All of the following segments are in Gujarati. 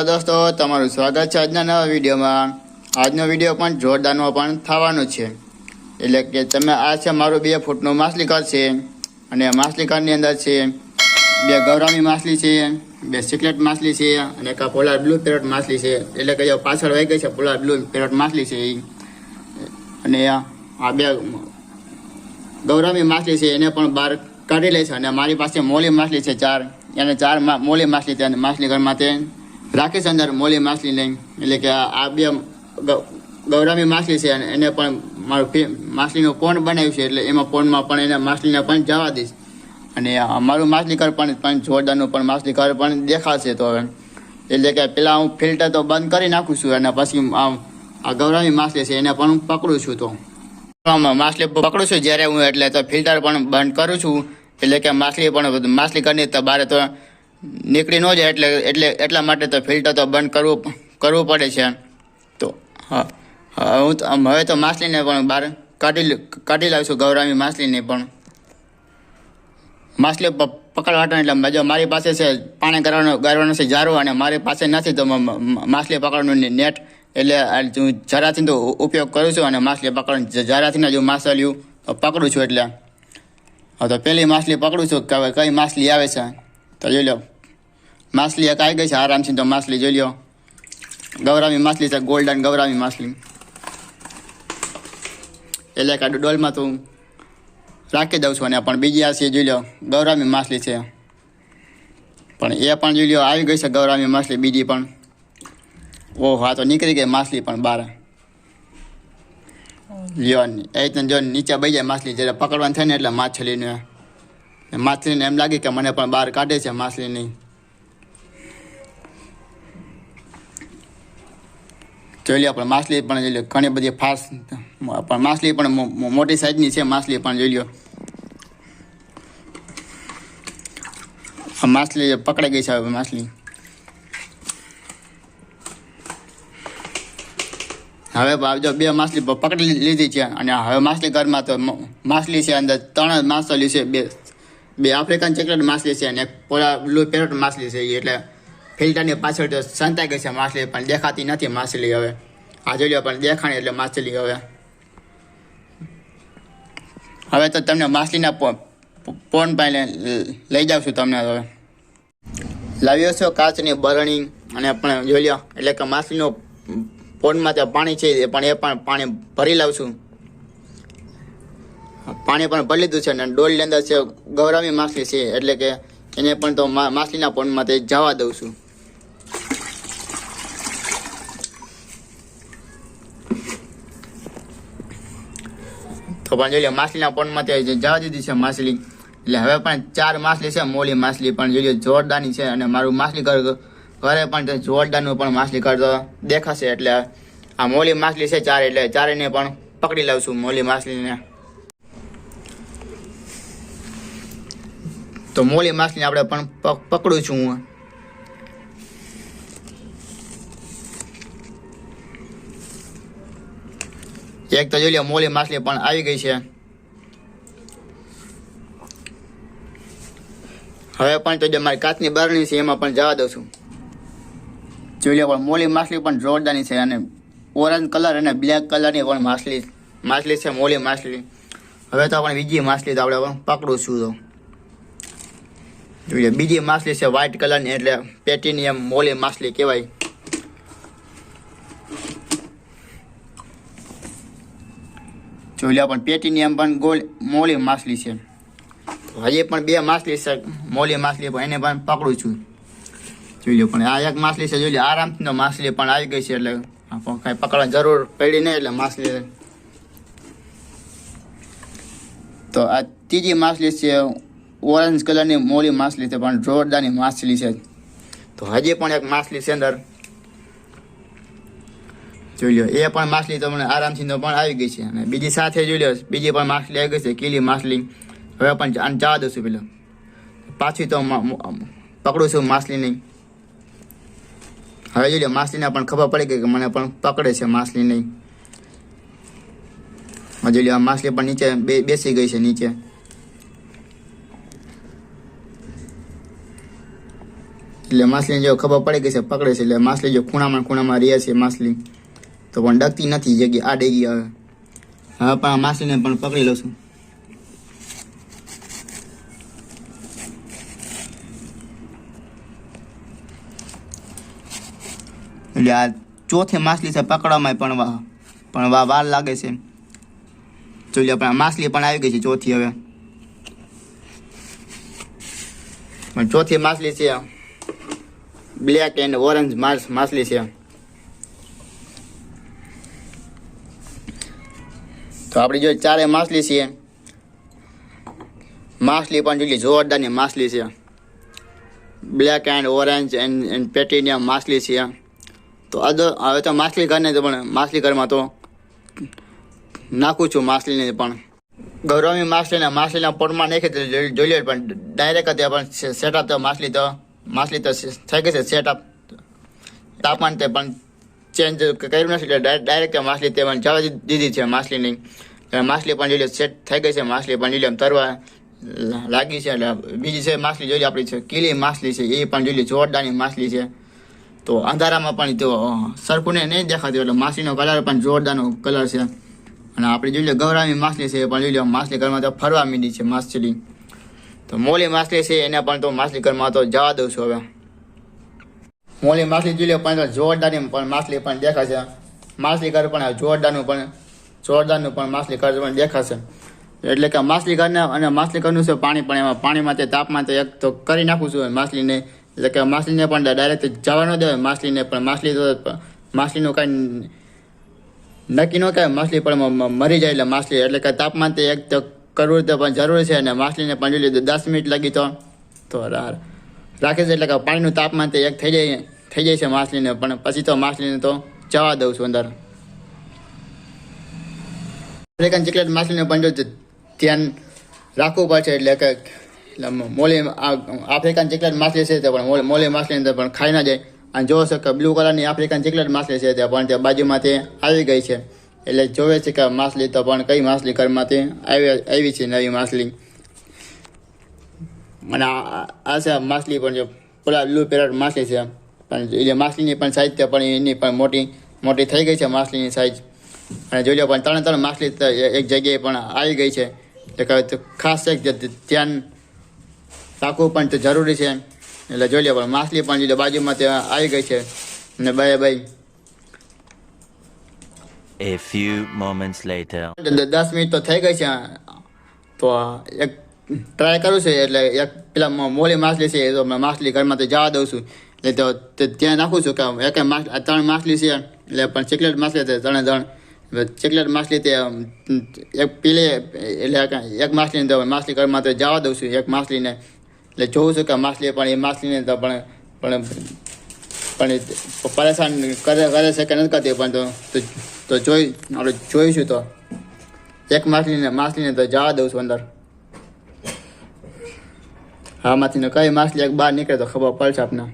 હેલો દોસ્તો, તમારું સ્વાગત છે આજના નવા વિડીયોમાં। આજનો વિડીયો પણ જોરદારનો પણ થવાનો છે, એટલે કે તમે આ છે મારું 2 ફૂટનું માછલી ઘર છે અને માછલી ઘરની અંદર છે 2 ગૌરામી માછલી છે, 2 સિકલેટ માછલી છે અને એક પોલાર બ્લુ પેરોટ માછલી છે, એટલે કે જે પાછળ વહી ગઈ છે પોલાર બ્લુ પેરોટ માછલી છે અને આ 2 ગૌરામી માછલી છે એને પણ બહાર કાઢી લે છે અને મારી પાસે મોલી માછલી છે 4, એને 4 મોલી માછલી છે અને માછલી ઘરમાં તે રાખી છે અંદર મોલી માછલી નહીં, એટલે કે આ 2 ગૌરામી માછલી છે અને એને પણ મારું માછલીનું પોન્ડ બનાવ્યું છે, એટલે એમાં પોન્ડમાં પણ એને માછલીને પણ જવા દઈશ અને અમારું માછલી ઘર પણ જોરદારનું પણ માછલી ઘર પણ દેખાશે। તો હવે એટલે કે પહેલાં હું ફિલ્ટર તો બંધ કરી નાખું છું અને પછી આ ગૌરામી માછલી છે એને પણ હું પકડું છું। તો માછલી પકડું છું જ્યારે હું એટલે તો ફિલ્ટર પણ બંધ કરું છું, એટલે કે માછલી ઘરની તો બહાર તો નીકળી ન જાય, એટલા માટે તો ફિલ્ટર તો બંધ કરવું પડે છે। તો હા, હું હવે તો માછલીને પણ બહાર કાઢી લાવું છું, ગૌરામી માછલીને પણ। માછલી પકડવા એટલે જો મારી પાસે છે પાણી ગાળવાનો છે જારો અને મારી પાસે નથી તો માછલી પકડવાનું નેટ, એટલે હું જરાથી તો ઉપયોગ કરું છું અને માછલી પકડવાનું જરાથી જ હું માછલીઓ પકડું છું। એટલે હા, તો પહેલી માછલી પકડું છું કે હવે કઈ માછલી આવે છે તો જોઈ લો। માછલી એક આવી ગઈ છે આરામથી, તો માછલી જોઈ લો, ગૌરામી માછલી છે, ગોલ્ડન ગૌરામી માછલી, એટલે કે ડોલમાં તો રાખી દઉં છું અને પણ બીજી આ છે જોઈ લો ગૌરામી માછલી છે, પણ એ પણ જોઈ લો આવી ગઈ છે ગૌરામી માછલી બીજી પણ। ઓહ, હા તો નીકળી ગઈ માછલી પણ બહાર લ્યો, એ રીતના જો નીચે બઈ જાય માછલી, જ્યારે પકડવાનું થાય ને એટલે માછલીને એમ લાગે કે મને પણ બહાર કાઢે છે માછલીની। જોઈ લો પણ માછલી પણ જોઈ લો ઘણી બધી ફાસ્ટ, પણ માછલી પણ મોટી સાઈઝની છે માછલી પણ જોઈ લો। માછલી પકડાઈ ગઈ છે હવે માછલી, હવે જો 2 માછલી પકડી લીધી છે અને હવે માછલી ઘરમાં તો માછલી છે અંદર 3 માછલી છે, 2 આફ્રિકન ચેકલેટ માછલી છે અને એક પોલા બ્લુ પેરોટ માછલી છે, એટલે ફિલ્ટરની પાછળ તો સંતાઈ ગઈ છે માછલી, પણ દેખાતી નથી માછલી હવે। આ જોઈ લો પણ દેખાણી એટલે માછલી હવે તો તમને માછલીના પોન પાસે લઈ જાઉં છું તમને। હવે લાવ્યો છો કાચની બરણી અને પણ જોઈ લો, એટલે કે માછલીનો પોનમાં ત્યાં પાણી છે એ પણ પાણી ભરી લાવું છું, પાણી પણ ભરી લીધું છે અને ડોલની અંદર છે ગૌરામી માછલી છે, એટલે કે એને પણ તો માછલીના પોનમાં તે જવા દઉં છું। તો પણ જોઈ લો માછલીના પોનમાં તે જવા દીધી છે માછલી, એટલે હવે પણ 4 માછલી છે મોલી માછલી પણ જોઈ લો જોરદારની છે અને મારું માછલી ઘરે પણ જોરદારનું પણ માછલી ઘર તો દેખાશે। એટલે આ મોલી માછલી છે 4, એટલે 4ને પણ પકડી લાવું છું મોલી માછલીને। તો મોલી માછલીને આપણે પણ પકડું છું હું, એક તો જોઈ લો મોલી માછલી પણ આવી ગઈ છે। હવે પણ તો જે મારી કાચની બરણી છે એમાં પણ જવા દઉં છું। જોઈ લો પણ મોલી માછલી પણ જોરદારની છે અને ઓરેન્જ કલર અને બ્લેક કલરની પણ માછલી છે મોલી માછલી। હવે તો પણ બીજી માછલી તો આપણે પણ પકડું છું। તો જોઈ લો બીજી માછલી છે વ્હાઇટ કલરની, એટલે પેટીનિયમ મોલી માછલી કહેવાય। જોઈ લો પણ પેટીનિયમ પણ મોલી માછલી છે। હજી પણ 2 માછલી છે મોલી માછલી, પણ એને પણ પકડું છું। જોઈ લો પણ આ એક માછલી છે, જોઈ લો આરામથી માછલી પણ આવી ગઈ છે, એટલે કાંઈ પકડવાની જરૂર પડી નહીં એટલે માછલી। તો આ ત્રીજી માછલી છે ઓરેન્જ કલરની મોલી માછલી છે, પણ જોરદારની માછલી છે। તો હજી પણ એક માછલી છે અંદર, જોઈ લો એ પણ માછલી તો મને આરામથી તો પણ આવી ગઈ છે અને બીજી સાથે જોઈ લો બીજી પણ માછલી આવી ગઈ છે કીલી માછલી। હવે પણ આને જવા દઉં છું, પેલા પાછી તો પકડું છું માછલી નહીં। હવે જોઈ લો માછલીને પણ ખબર પડી ગઈ કે મને પણ પકડે છે માછલી નહીં। જોઈ લો આ માછલી પણ નીચે બેસી ગઈ છે નીચે। એટલે માછલીને જો ખબર પડી ગઈ છે પકડે છે, એટલે માછલી જો ખૂણામાં રહે છે માછલી, તો પણ ડગતી નથી જગ્યા આ ડેગી. હવે પણ આ માછલીને પણ પકડી લઉં છું. એટલે આ ચોથી માછલી છે પકડવામાં પણ વાર લાગે છે. જોઈ લો પણ માછલી પણ આવી ગઈ છે ચોથી. હવે પણ ચોથી માછલી છે બ્લેક એન્ડ ઓરેન્જ માછલી છે. તો આપણી જો ચારે માછલી છે, માછલી પણ જોઈ જોરદારની માછલી છે. બ્લેક એન્ડ ઓરેન્જ એન્ડ પેટીનિયમ માછલી છે. તો હવે તો માછલી ઘરને તો પણ માછલી ઘરમાં તો નાખું છું માછલીને પણ. ગૌરવની માછલીના પોટમાં નાખી તો જોઈ લે, પણ ડાયરેક્ટ પણ સેટઅપ તો માછલી તો થઈ ગઈ છે સેટઅપ. તાપમાન તે પણ ચેન્જ કર્યું નથી, એટલે ડાયરેક્ટ માછલી તે પણ જવા દીધી છે માછલીની. માછલી પણ જોઈ લે સેટ થઈ ગઈ છે. માછલી પણ જોઈ લે તરવા લાગી છે. એટલે બીજી છે માછલી જોઈ લે આપણી છે કીલી માછલી છે, એ પણ જોઈ લે જોરદારની માછલી છે. તો અંધારામાં પણ તો સરખું નહીં દેખાતું, એટલે માછલીનો કલર પણ જોરદારનો કલર છે. અને આપણે જોઈ લે ગૌરામી માછલી છે, એ પણ જોઈ લે માછલી ઘરમાં તો ફરવા માંડી છે માછલી. તો મોલી માછલી છે એને પણ તો માછલી ઘરમાં તો જવા દઉં છું. હવે મોલી માછલી જોઈ લે પણ જોરદારની પણ માછલી પણ દેખાશે. માછલી ઘર પણ જોરદારનું પણ માછલી ઘર પણ દેખાશે. એટલે કે માછલી ઘરને અને માછલી ઘરનું છે પાણી પણ, એમાં પાણીમાં તે તાપમાન તો એક તો કરી નાખું છું માછલીને. એટલે કે માછલીને પણ ડાયરેક્ટ જવા ન દેવાય માછલીને પણ. માછલીનું કાંઈ નક્કી ન કહેવાય, માછલી પણ મરી જાય. એટલે માછલી એટલે કે તાપમાન તે એક તો કરવું તો પણ જરૂરી છે. અને માછલીને પણ જોઈ લીધું 10 મિનિટ લાગી તો રાખે છે. એટલે કે પાણીનું તાપમાન તે એક થઈ જાય છે માછલીને પણ. પછી તો માછલીને તો જવા દઉં છું અંદર. આફ્રિકન ચીકલેટ માછલીને પણ જો ધ્યાન રાખવું પડશે. એટલે કે મોલી આફ્રિકન ચીકલેટ માછલી છે તે પણ મોલી માછલીને પણ ખાઈ ના જાય. અને જોવો છો કે બ્લુ કલરની આફ્રિકન ચીકલેટ માછલી છે તે પણ તે બાજુમાં તે આવી ગઈ છે. એટલે જોવે છે કે માછલી તો પણ કઈ માછલી ઘરમાં તે આવી છે નવી માછલી. અને આ છે માછલી પણ જો પેલા બ્લુ પેરટ માછલી છે, પણ એટલે માછલીની પણ સાઈઝ તે પણ એની પણ મોટી થઈ ગઈ છે માછલીની સાઈઝ. અને જોઈ લો પણ ત્રણ માછલી એક જગ્યાએ પણ આવી ગઈ છે. એટલે ખાસ એક ધ્યાન રાખવું પણ તો જરૂરી છે. એટલે જોઈ લો પણ માછલી પણ જોઈ લો બાજુમાં તે આવી ગઈ છે. અને by A few moments later. 10 મિનિટ તો થઈ ગઈ છે. તો એક ટ્રાય કરું છું. એટલે એક પેલા મોલી માછલી છે તો માછલી ઘરમાં તો જવા દઉં છું. એટલે તો ત્યાં નાખું છું કે એક ત્રણ માછલી છે. એટલે પણ ચીકલેટ માછલી છે ત્રણ ચીકલેટ માછલી તે એક પીલે. એટલે એક માછલીને તો માછલી ઘરમાં તો જવા દઉં છું એક માછલીને. એટલે જોઉં છું કે માછલી પણ એ માછલીને તો પણ પરેશાન કરે છે કે નથી કરતી. પણ તો આપણે જોઈશું. તો એક માછલીને તો જવા દઉં છું અંદર. આમાંથી કઈ માછલી એક બહાર નીકળે તો ખબર પડશે આપને.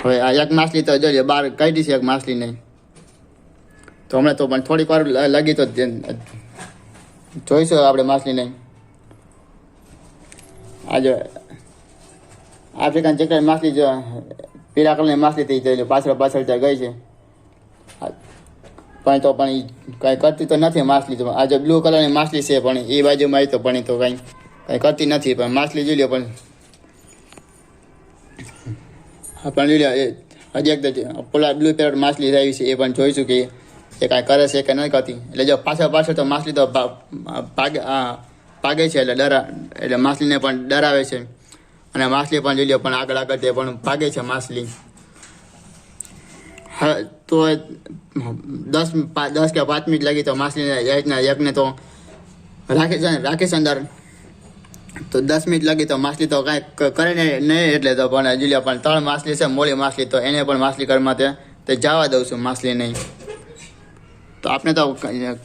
હવે આ એક માછલી તો જોઈએ બહાર કાઢી છે એક માછલી નહીં. તો હમણાં તો પણ થોડીક વાર લાગી તો જોઈશું આપણે માછલી નહીં. આજે આફ્રિકન ચીકલેટ માછલી જો પીળા કલરની માછલી થઈ જાય પાછળ ત્યાં ગઈ છે. પણ તો પણ એ કંઈ કરતી તો નથી માછલી. તો આજે બ્લુ કલરની માછલી છે પણ એ બાજુમાં આવી તો પણ તો કંઈ કરતી નથી. પણ માછલી જોઈ લો પણ જોઈ લો હજી એક પેલા બ્લુ પેરટ માછલી આવી છે. એ પણ જોઈશું કે એ કાંઈ કરે છે કે નથી કરતી. એટલે જો પાછળ તો માછલી તો ભાગે છે. એટલે માછલીને પણ ડરાવે છે. અને માછલી પણ જોઈ લો પણ આગળ તે પણ ભાગે છે માછલી. હા તો 10 કે 5 મિનિટ લાગી તો માછલીને એકને તો રાખે છે અંદર. તો 10 મિનિટ લાગી તો માછલી તો કાંઈ કરે નહીં. એટલે તો પણ હજી લે પણ 3 માછલી છે મોલી માછલી. તો એને પણ માછલી ઘરમાં તે જવા દઉં છું માછલી નહીં. તો આપણે તો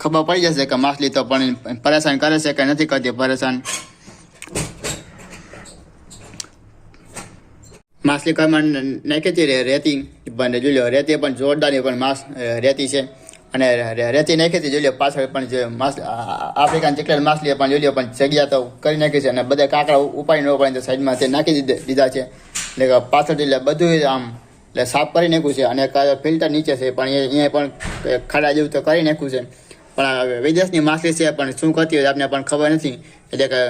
ખબર પડી જશે કે માછલી તો પણ પરેશાન કરે છે કે નથી કરતી પરેશાન. માછલી ઘરમાં નાખી હતી રેતી. પણ જોઈ લો રેતી પણ જોરદારની પણ રેતી છે. અને રેતી નાખી હતી જોઈ લો પાછળ પણ જે આફ્રિકન ચીકલેટ માછલી પણ જોઈ લો પણ જગ્યા તો કરી નાખી છે અને બધા કાંકરા ઉપાડી ન ઉપાડીને સાઈડમાં તે નાખી દીધા છે એટલે કે પાછળથી એટલે બધું આમ એટલે સાફ કરી નાખ્યું છે અને ફિલ્ટર નીચે છે પણ અહીંયા પણ ખાડા જેવું તો કરી નાખ્યું છે પણ વિદેશની માછલી છે પણ શું કરતી હોય આપને પણ ખબર નથી એટલે કે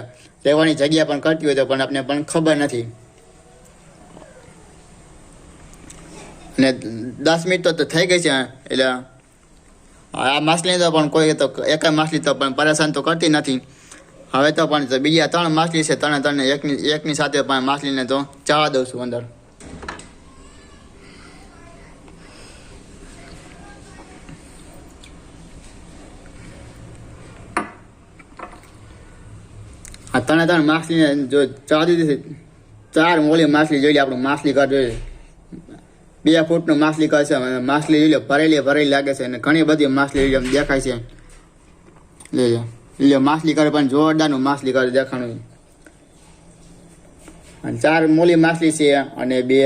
રહેવાની જગ્યા પણ કરતી હોય તો પણ આપને પણ ખબર નથી અને 10 મિનિટ તો થઈ ગઈ છે એટલે આ માછલી તો પણ કોઈ તો એક માછલી તો પણ પરેશાન તો કરતી નથી હવે તો પણ બીજા 3 માછલી છે ત્રણે એકની સાથે પણ માછલીને તો ચાવા દઉં છું અંદર આ 3 માછલીને જો ચાવા દીધી 4 મોલી માછલી જોઈ લે આપણું માછલી ઘર જોઈએ 2 ફૂટનું માછલી ઘર છે માછલી જોઈ લે ભરેલી લાગે છે અને ઘણી બધી માછલી દેખાય છે લે માછલી ઘર પણ જોરદારનું માછલી ઘર દેખાણું અને 4 મોલી માછલી છે અને 2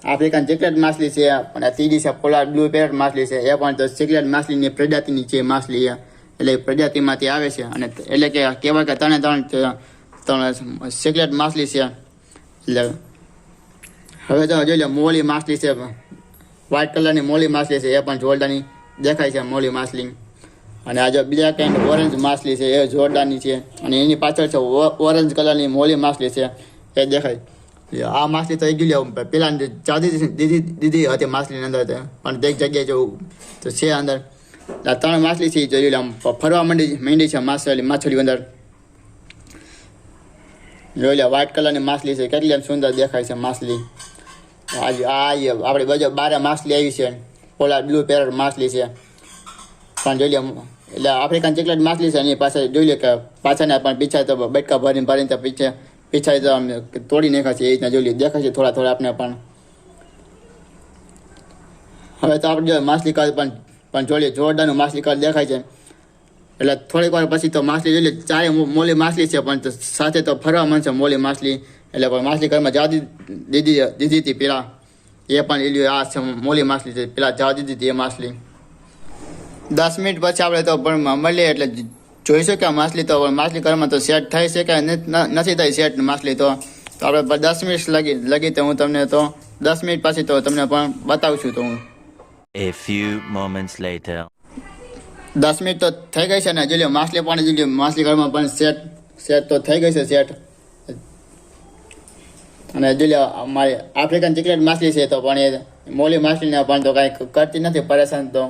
આફ્રિકન ચીકલેટ માછલી છે અને ત્રીજી છે પોલાર બ્લુ પેરેટ માછલી છે એ પણ તો ચીકલેટ માછલીની પ્રજાતિની છે માછલી એટલે પ્રજાતિમાંથી આવે છે અને એટલે કે કહેવાય કે 3 ચીકલેટ માછલી છે એટલે હવે તો જોઈ લો મોલી માછલી છે વ્હાઇટ કલરની મોલી માછલી છે એ પણ જોરદારની દેખાય છે મોલી માછલી અને આ જો બ્લેક એન્ડ ઓરેન્જ માછલી છે એ જોરદારની છે અને એની પાછળ છે ઓરેન્જ કલરની મોલી માછલી છે એ દેખાય આ માછલી તો ગઈ પેલા દીદી હતી માછલીની અંદર પણ તે જગ્યાએ જવું તો છે અંદર આ 3 માછલી છે જોઈ લો ફરવા માંડી છે માછલી અંદર જોઈ લો વ્હાઇટ કલરની માછલી છે કેટલી સુંદર દેખાય છે માછલી આજે આપણી બાજુ 12 માછલી આવી છે પોલાર બ્લુ પેરેટ માછલી છે પણ જોઈ લો એટલે આફ્રિકન ચીકલેટ માછલી છે એની પાસે જોઈ લો કે પાછળના પણ પીછાય તો બટકા ભરીને તો પીછાય તો આમ તોડી નાખ્યા છે એ રીતના જોઈ લો દેખાય છે થોડા આપણે પણ હવે તો આપણે જો માછલી કાળ પણ જોઈ લો જોરદારનું માછલી કાળ દેખાય છે એટલે થોડીક વાર પછી તો માછલી જોઈ લે 4 મોલી માછલી છે પણ સાથે તો ફરવા માંડશે મોલી માછલી એટલે પણ માછલી ઘરમાં જવા દીધી હતી પેલા એ પણ એ આ છે મોલી માછલી છે પેલા જવા દીધી હતી એ માછલી 10 મિનિટ પછી આપણે તો પણ મળીએ એટલે જોઈશું કે માછલી તો માછલી ઘરમાં તો સેટ થઈ છે કે નથી થઈ સેટ માછલી તો આપણે 10 મિનિટ લગી તો હું તમને તો 10 મિનિટ પછી તો તમને પણ બતાવું છું તો હું A few moments later. 10 મિનિટ તો થઈ ગઈ છે ને જોઈ લો માછલી પાણી જોઈ લો માછલી ઘરમાં પણ સેટ તો થઈ ગઈ છે સેટ અને જોઈ લો અમારી આફ્રિકન ચીકલેટ માછલી છે તો પણ એ મોલી માછલીને પણ તો કાંઈ કરતી નથી પરેશાન તો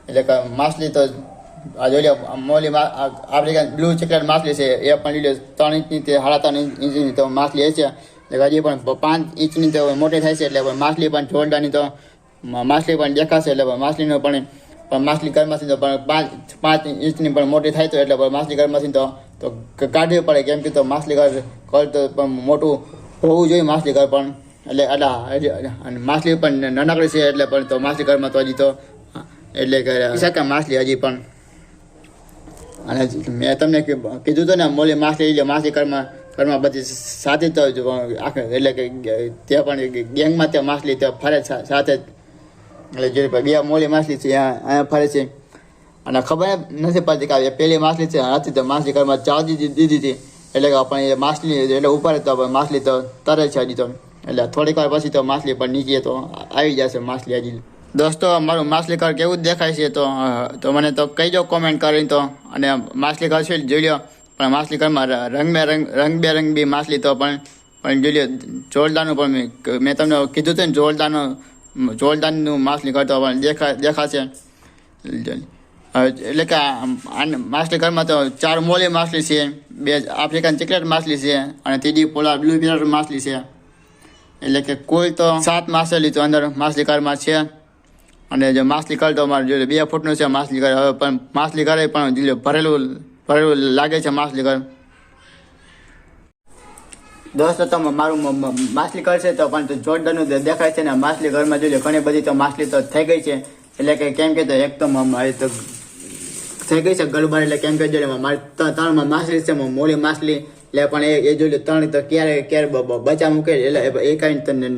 એટલે કે માછલી તો આ જોઈ લો મોલી આફ્રિકન બ્લુ ચીકલેટ માછલી છે એ પણ જોઈ લો 3 ઇંચની તે 3.5 ઇંચની તો માછલી છે એટલે હજી પણ 5 ઇંચની તો મોટી થાય છે એટલે માછલી પણ જોરદારની તો માછલી પણ દેખાશે એટલે માછલીનો પણ માછલી ઘરમાંથી તો પણ 5 ઇંચની પણ મોટી થાય તો એટલે માછલી ઘરમાંથી તો કાઢવી પડે કેમ કે તો માછલી ઘર તો પણ મોટું હોવું જોઈએ માછલી ઘર પણ એટલે માછલી પણ નાનકડી છે એટલે પણ તો માછલી ઘરમાં તો હજી તો એટલે કે શકે માછલી હજી પણ અને મેં તમને કીધું હતું ને મોલી માછલી ઘરમાં બધી સાથે તો એટલે કે તે પણ ગેંગમાં તે માછલી તે ફરે સાથે એટલે જે 2 મોલી માછલી છે અહીંયા ફરે છે અને ખબર નથી પડતી કે પેલી માછલી છે હતી તો માછલી ઘરમાં ચાવ દીધી હતી એટલે કે આપણે માછલી એટલે ઉપર તો માછલી તો તરે છે હજી તો એટલે થોડીક વાર પછી તો માછલી પણ નીચે તો આવી જશે માછલી હજી દોસ્તો મારું માછલી ઘર કેવું દેખાય છે તો મને તો કહીજો કોમેન્ટ કરીને તો અને માછલી ઘર છે જોઈ લો પણ માછલી ઘરમાં રંગબેરંગી માછલી તો પણ જોઈ લો જોરદારનું પણ મેં તમને કીધું હતું ને જોરદારનું માછલી ઘર તો પણ દેખાશે એટલે કે માછલી ઘરમાં તો 4 મોલી માછલી છે 2 આફ્રિકન ચીકલેટ માછલી છે અને ત્રીજી પોલાર બ્લુ પેરેટ માછલી છે એટલે કે કુલ તો 7 માછલી તો અંદર માછલી ઘરમાં છે અને જે માછલી ઘર તો અમારે જોઈએ 2 ફૂટનું છે માછલી ઘર હવે પણ માછલી ઘરે પણ ભરેલું લાગે છે માછલી ઘર દોસ્તો તો મારું માછલી ઘર છે તો પણ જોરદારનું દેખાય છે ને માછલી ઘરમાં જોઈએ ઘણી બધી તો માછલી તો થઈ ગઈ છે એટલે કે કેમ કે એક તો મારી તો થઈ ગઈ છે ગરબાર એટલે કેમ કે જોઈએ મારી 3 માછલી છે મોલી માછલી એટલે પણ એ જોઈ 3 તો ક્યારે બચા મૂકે એટલે એ કાંઈ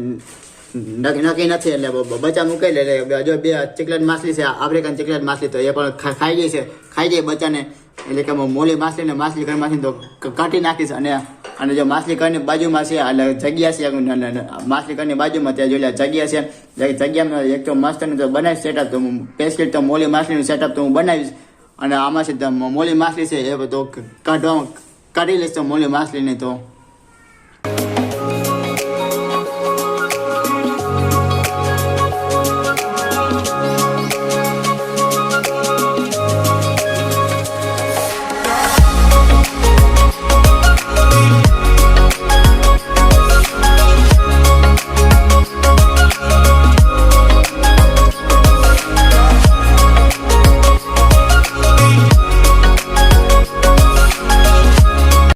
નક્કી નથી એટલે બચ્ચા મૂકી લે એટલે જો બે ચિકલેટ માછલી છે આફ્રિકન ચિકલેટ માછલી તો એ પણ ખાઈ જાય બચ્ચાને એટલે કે મોલી માછલી ને માછલી ઘર માછલી તો કાઢી નાખીશ અને જો માછલી ઘરની બાજુમાં છે એટલે જગ્યા છે માછલી ઘરની બાજુમાં ત્યાં જોઈ જગ્યા છે જગ્યામાં એક તો મસ્ત તો બનાવીશ સેટઅપ તો પેસ્કેટ તો મોલી માછલીનું સેટઅપ તો હું બનાવીશ અને આમાં છે મોલી માછલી છે એ તો કાઢી લઈશ તો મોલી માછલીને તો